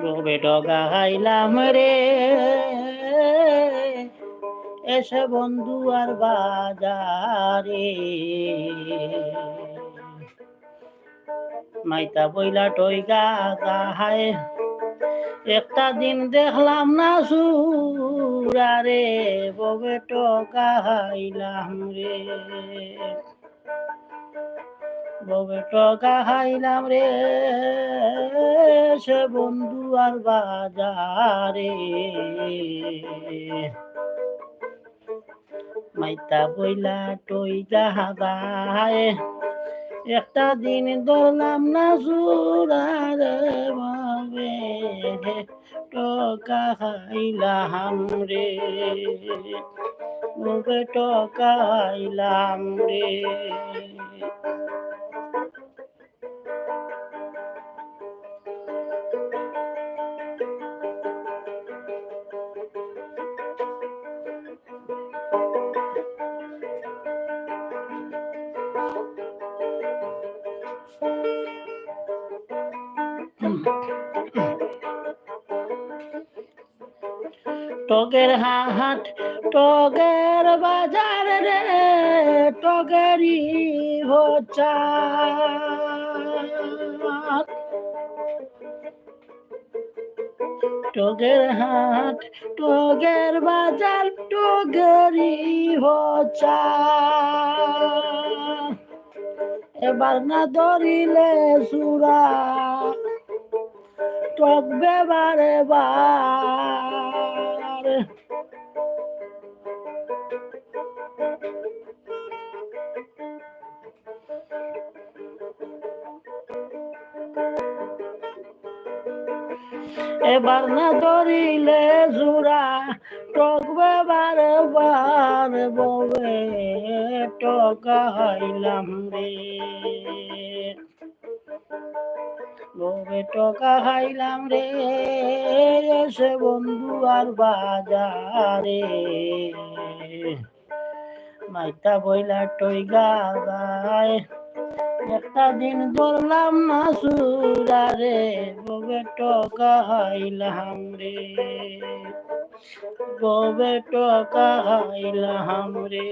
রবে ডগা খাইলাম রে এসে বন্ধু আর বাজারে মাইতা বইলা টইগা গাহায় একটা দিন দেখলাম না সুরারে ববে টকা খাইলাম রে ববে টকা খাইলাম রে সে বন্ধু আর বাজারে মাইতা বইলা টইগা গায় একটা দিন ধরলাম না সুরারে বাবে টকা খাইলাম রে ববে টকা খাইলাম রে টগের হাট টগের বাজার রে টগেরই হচ্ছা টগের হাট টগের বাজার টগেরই হচ্ছা এবার না ধরিলে সুরা টকবে বারে বার এবার না ধরিলে জুরা টকবে বারে বার ববে টকা খাইলাম রে ববে টকা খাইলাম রে এসে বন্ধু আর বাজারে মাইতা বইলা টইগা গায় একটা দিন ধরলাম না সুরারে ববে টকা খাইলাম রে ববে টকা খাইলাম রে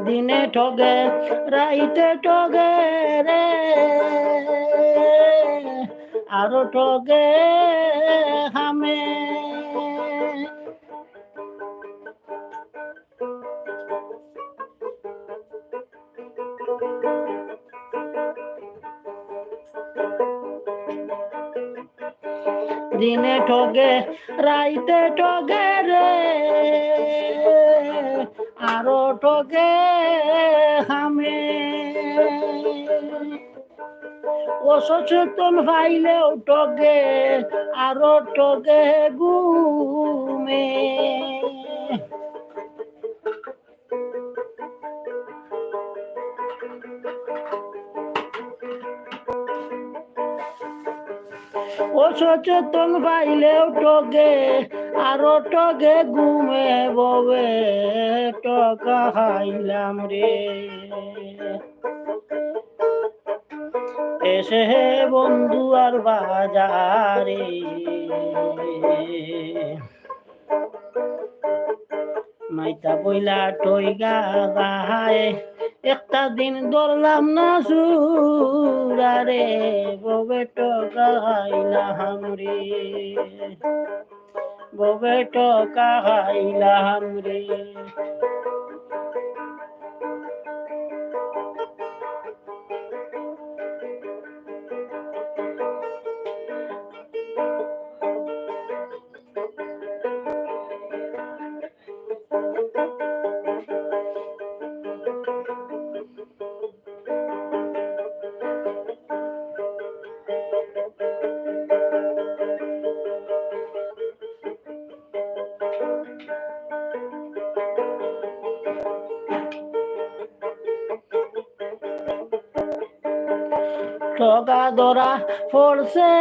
দিনে ঠগে রাইতে ঠগে রে আরো ঠগে হামে দিনে ঠগে রাইতে ঠগে রে আরো ঠগে হামে অসচেতন পাইলেও ঠগে আরো ঠগে ঘুমে অসচেতন পাইলেও টগে আরো টগে ঘুমে ববে টকা খাইলাম রে এসে বন্ধু আর বাজারে মাইতা বইলা টইগা গাহায় একটা দিন ধরলাম না সুরারে ববে টকা খাইলাম রে ববে টকা খাইলাম রে ঠগা ধরা পড়ছে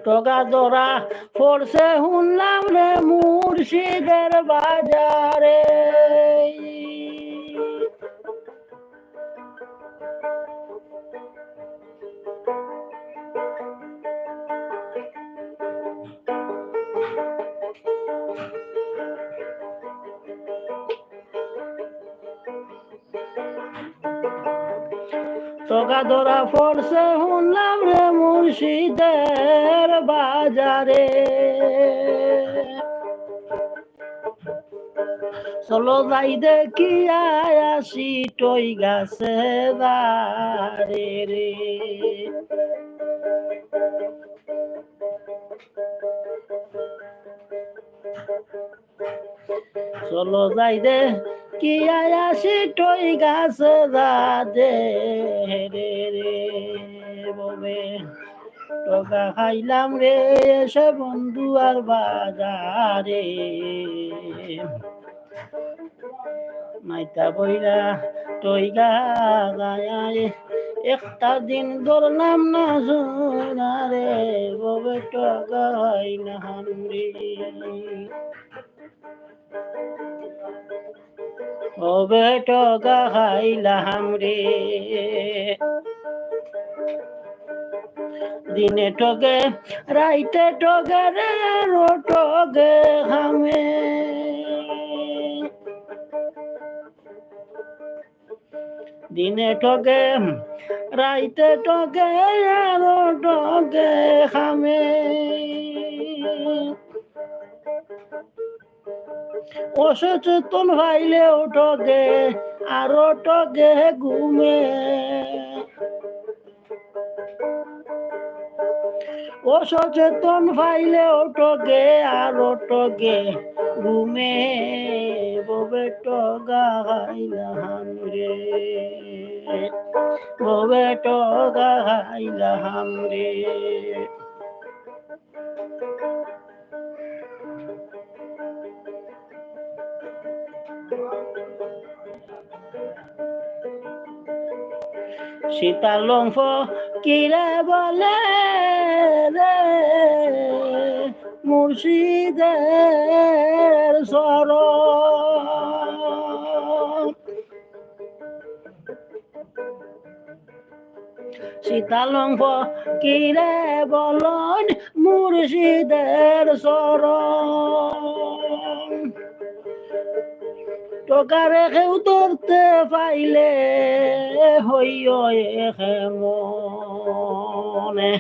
ঠগা ধরা পড়ছে শুনলাম রে মুর্শিদের বাজারে ঠগা ধরা পড়ছে শুনলাম রে মুর্শিদের বাজারে চলো যাই দেখি আসি টই গাছে দাঁড়ে রে চলো যাই দে কি আসি টই গাছে দাঁড়ে রে রে ববে টকা খাইলাম রে এসে বন্ধু আর বাজারে মাইতা বইরা টইগা গায় একটা দিন ধরলাম না সোনারে ববে টকা খাইলাম রে ববে টকা খাইলাম রে দিনে টগে রাইতে টগে রে রো টগে হামে দিনে টগে রাইতে টগে রো টগে হামে অসচেতন ভাইলেও টগে আরো টগে ঘুমে অসচেতন ভাইলেও টগে আরো টগে ঘুমে ববে টগা খাইলাম রে ববে টগা খাইলাম রে সীতালং কিরে বলে রে মুর্শিদের শরণ সীতালং কিরে বলন মুর্শিদের শরণ টকা রেখেও ধরতে পাইলে হইও মনে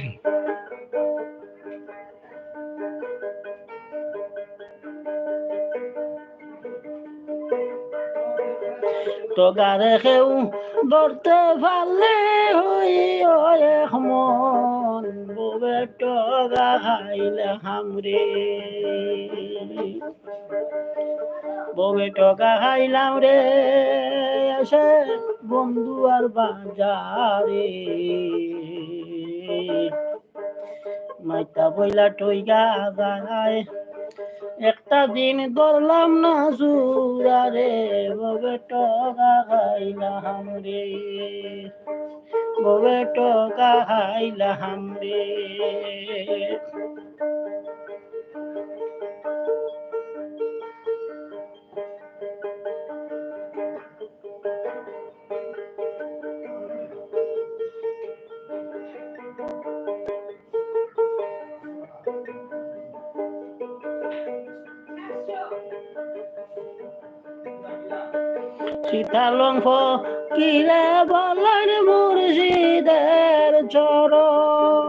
টকা রেখেও ধরতে পারলে হইও মন ববে টকা খাইলে হামরে ববে টকা খাইলাম রে এসে বন্ধু আর বাজারে মাইতা বইলা টইগা গায় একটা দিন ধরলাম না সুরারে ববে টকা খাইলাম রে ববে টকা খাইলাম রে সীতালং কিরে বলেন মুর্শিদের চরণ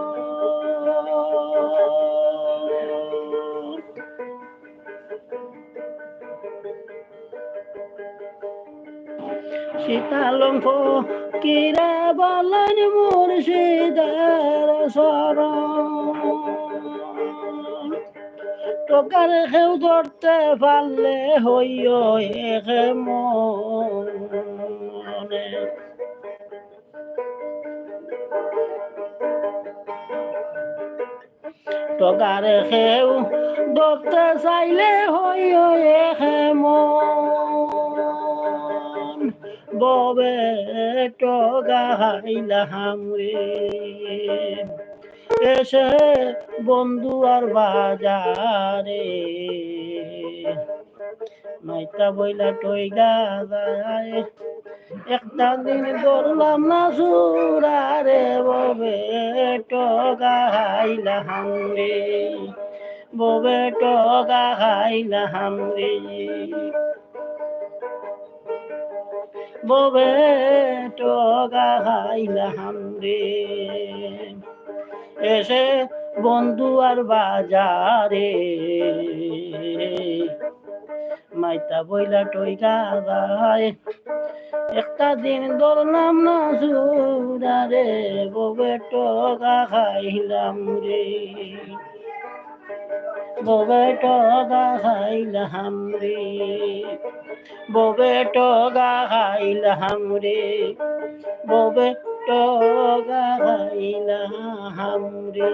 সীতালং কিরে বলেন মুর্শিদের শরণ টকার খেউ ধরতে পারলে হইও মনে টগারে খেউ ধরতে চাইলে হয়ে হেমন ববে টগাইলাম রে এসে বন্ধু আর বাজারে মাইতা বইলা টইগা যায় একটা দিন ধরলাম না সুরারে ববে টগাইলাম রে ববে টগাইলাম রে ববে টগাইলাম রে এসে বন্ধু আর বাজারে মাইতা বইলা টইগা যায় একটা দিন ধরলাম না সুরারে ববে টগাইলাম রে ববে টগাইলাম রে ববে টগাইলাম রে ববে টগাইলাম রে